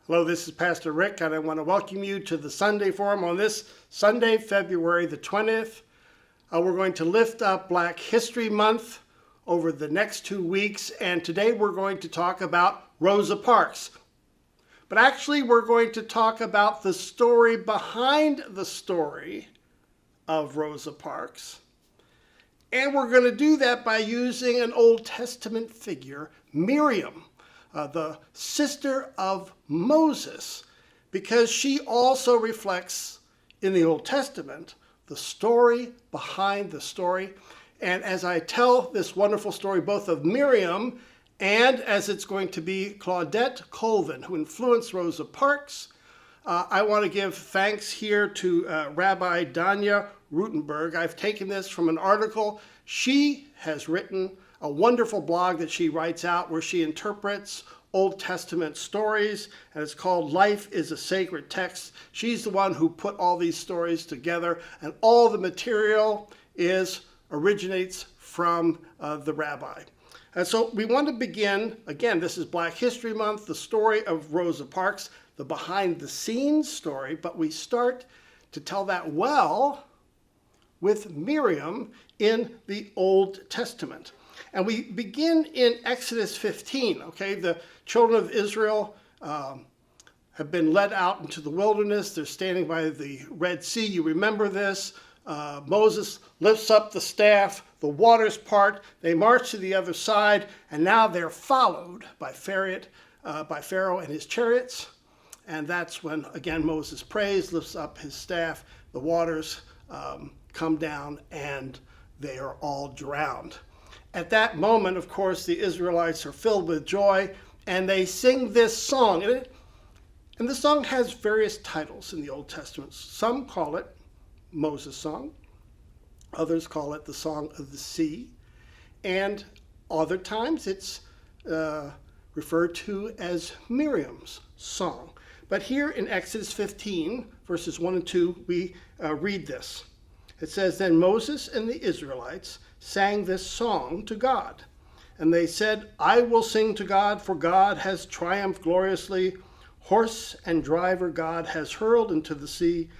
Hello, this is Pastor Rick, and I want to welcome you to the Sunday Forum on this Sunday, February the 20th. We're going to lift up Black History Month over the next 2 weeks, and today we're going to talk about Rosa Parks. But actually, we're going to talk about the story behind the story of Rosa Parks. And we're going to do that by using an Old Testament figure, Miriam, the sister of Moses, because she also reflects in the Old Testament the story behind the story. And as I tell this wonderful story, both of Miriam and as it's going to be Claudette Colvin, who influenced Rosa Parks, I want to give thanks here to Rabbi Danya Rutenberg. I've taken this from an article she has written, a wonderful blog that she writes out where she interprets Old Testament stories, and it's called Life is a Sacred Text. She's the one who put all these stories together, and all the material originates from the rabbi. And so we want to begin, again, this is Black History Month, the story of Rosa Parks, the behind-the-scenes story, but we start to tell that well with Miriam in the Old Testament. And we begin in Exodus 15, okay? The children of Israel have been led out into the wilderness. They're standing by the Red Sea. You remember this. Moses lifts up the staff, the waters part, they march to the other side, and now they're followed by Pharaoh and his chariots. And that's when, again, Moses prays, lifts up his staff, the waters come down, and they are all drowned. At that moment, of course, the Israelites are filled with joy, and they sing this song. And the song has various titles in the Old Testament. Some call it Moses' song. Others call it the Song of the Sea. And other times it's referred to as Miriam's song. But here in Exodus 15, verses 1 and 2, we read this. It says, "Then Moses and the Israelites sang this song to God. And they said, 'I will sing to God, for God has triumphed gloriously. Horse and driver God has hurled into the sea.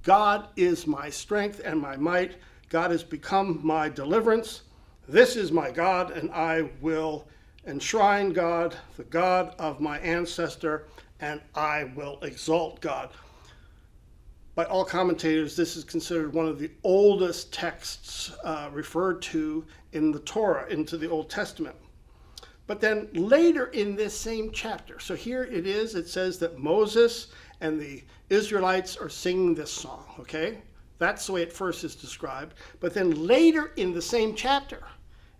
God is my strength and my might. God has become my deliverance. This is my God, and I will enshrine God, the God of my ancestor, and I will exalt God.'" By all commentators, this is considered one of the oldest texts referred to in the Torah, into the Old Testament. But then later in this same chapter, so here it says that Moses and the Israelites are singing this song, okay? That's the way it first is described. But then later in the same chapter,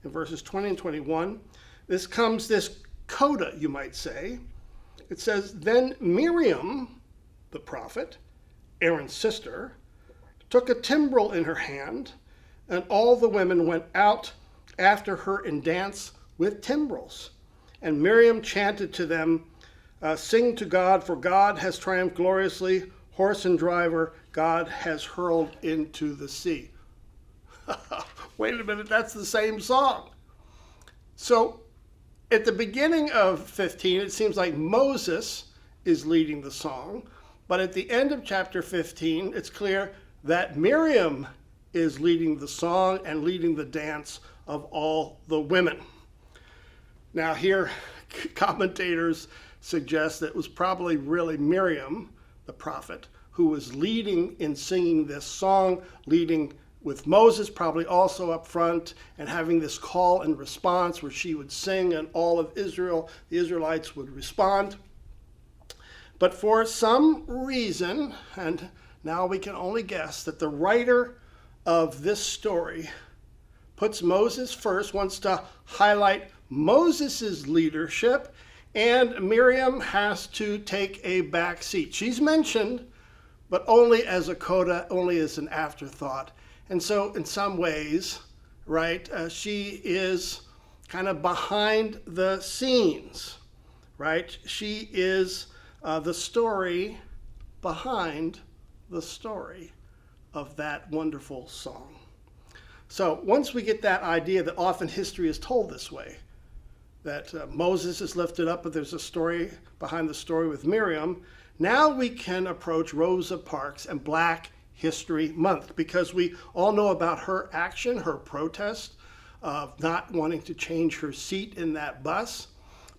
in verses 20 and 21, this coda, you might say. It says, "Then Miriam, the prophet, Aaron's sister, took a timbrel in her hand, and all the women went out after her and danced with timbrels. And Miriam chanted to them, 'Sing to God, for God has triumphed gloriously. Horse and driver, God has hurled into the sea.'" Wait a minute, that's the same song. So at the beginning of 15, it seems like Moses is leading the song. But at the end of chapter 15, it's clear that Miriam is leading the song and leading the dance of all the women. Now here, commentators suggest that it was probably really Miriam, the prophet, who was leading in singing this song, leading with Moses probably also up front, and having this call and response where she would sing and all of Israel, the Israelites, would respond. But for some reason, and now we can only guess, that the writer of this story puts Moses first, wants to highlight Moses' leadership, and Miriam has to take a back seat. She's mentioned, but only as a coda, only as an afterthought. And so in some ways, right, she is kind of behind the scenes, right? She is the story behind the story of that wonderful song. So once we get that idea that often history is told this way, that Moses is lifted up, but there's a story behind the story with Miriam. Now we can approach Rosa Parks and Black History Month, because we all know about her action, her protest of not wanting to change her seat in that bus.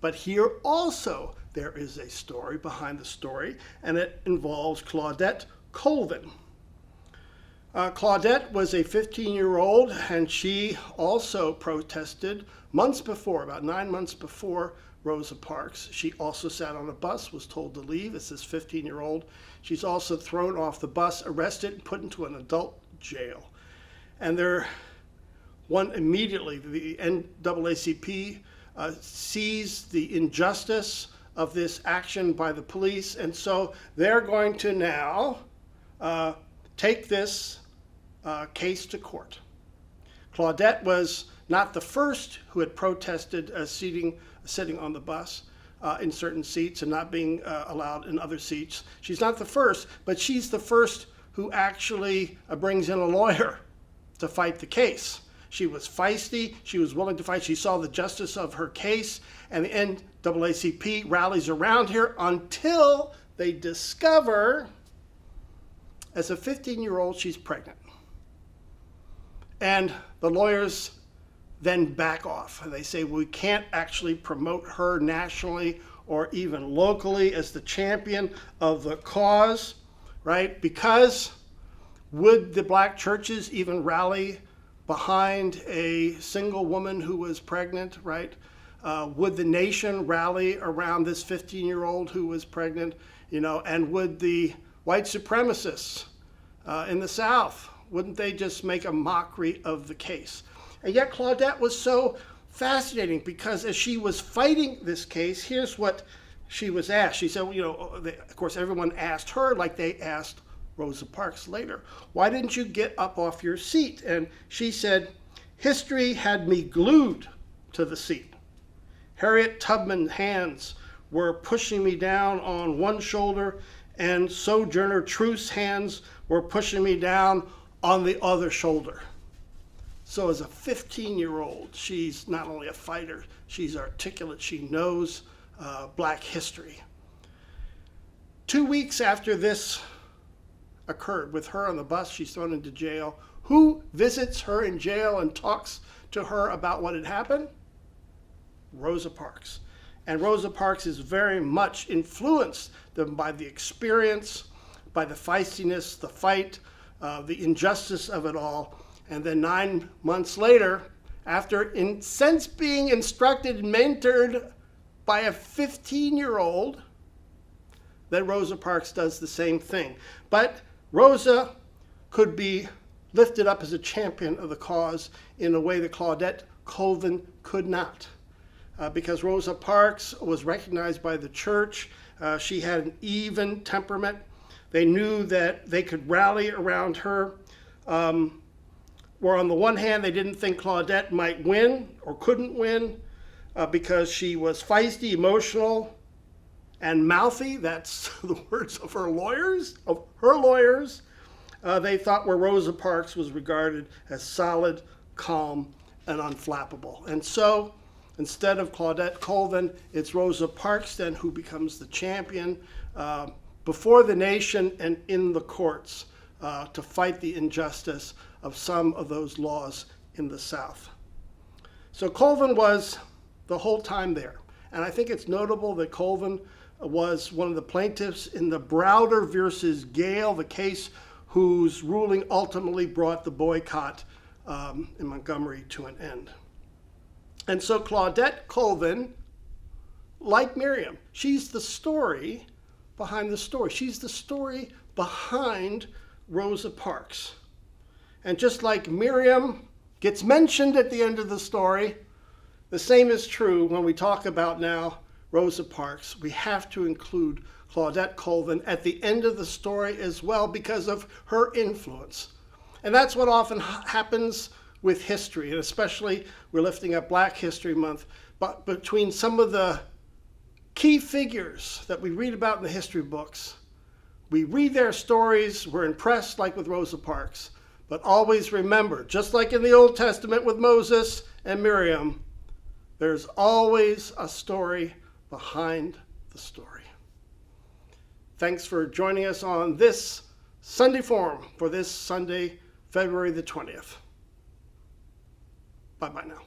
But here also there is a story behind the story, and it involves Claudette Colvin. Claudette was a 15-year-old, and she also protested months before, about 9 months before Rosa Parks. She also sat on a bus, was told to leave. This is 15-year-old. She's also thrown off the bus, arrested, and put into an adult jail. And immediately, the NAACP sees the injustice of this action by the police, and so they're going to now take this case to court. Claudette was not the first who had protested sitting on the bus in certain seats and not being allowed in other seats. She's not the first, but she's the first who actually brings in a lawyer to fight the case. She was feisty. She was willing to fight. She saw the justice of her case, and the NAACP rallies around her until they discover, as a 15-year-old, she's pregnant. And the lawyers then back off. They say, we can't actually promote her nationally or even locally as the champion of the cause, right? Because would the black churches even rally behind a single woman who was pregnant, right? Would the nation rally around this 15-year-old who was pregnant, and would the white supremacists in the South, wouldn't they just make a mockery of the case? And yet Claudette was so fascinating, because as she was fighting this case, here's what she was asked. She said, of course, everyone asked her like they asked Rosa Parks later, why didn't you get up off your seat? And she said, history had me glued to the seat. Harriet Tubman's hands were pushing me down on one shoulder, and Sojourner Truth's hands were pushing me down on the other shoulder. So as a 15-year-old, she's not only a fighter, she's articulate, she knows black history. 2 weeks after this occurred with her on the bus, she's thrown into jail. Who visits her in jail and talks to her about what had happened? Rosa Parks. And Rosa Parks is very much influenced by the experience, by the feistiness, the fight, the injustice of it all. And then 9 months later, after in sense being instructed and mentored by a 15-year-old, then Rosa Parks does the same thing. But Rosa could be lifted up as a champion of the cause in a way that Claudette Colvin could not. Because Rosa Parks was recognized by the church. She had an even temperament. They knew that they could rally around her. Where on the one hand, they didn't think Claudette might win or couldn't win because she was feisty, emotional, and mouthy. That's the words of her lawyers. They thought where Rosa Parks was regarded as solid, calm, and unflappable. And so, instead of Claudette Colvin, it's Rosa Parks then who becomes the champion before the nation and in the courts to fight the injustice of some of those laws in the South. So Colvin was the whole time there. And I think it's notable that Colvin was one of the plaintiffs in the Browder versus Gale, the case whose ruling ultimately brought the boycott in Montgomery to an end. And so Claudette Colvin, like Miriam, she's the story behind the story. She's the story behind Rosa Parks. And just like Miriam gets mentioned at the end of the story, the same is true when we talk about now Rosa Parks. We have to include Claudette Colvin at the end of the story as well because of her influence. And that's what often happens with history, and especially we're lifting up Black History Month, but between some of the key figures that we read about in the history books, we read their stories, we're impressed like with Rosa Parks, but always remember, just like in the Old Testament with Moses and Miriam, There's always a story behind the story. Thanks for joining us on this Sunday Forum for this Sunday, February the 20th. Bye-bye now.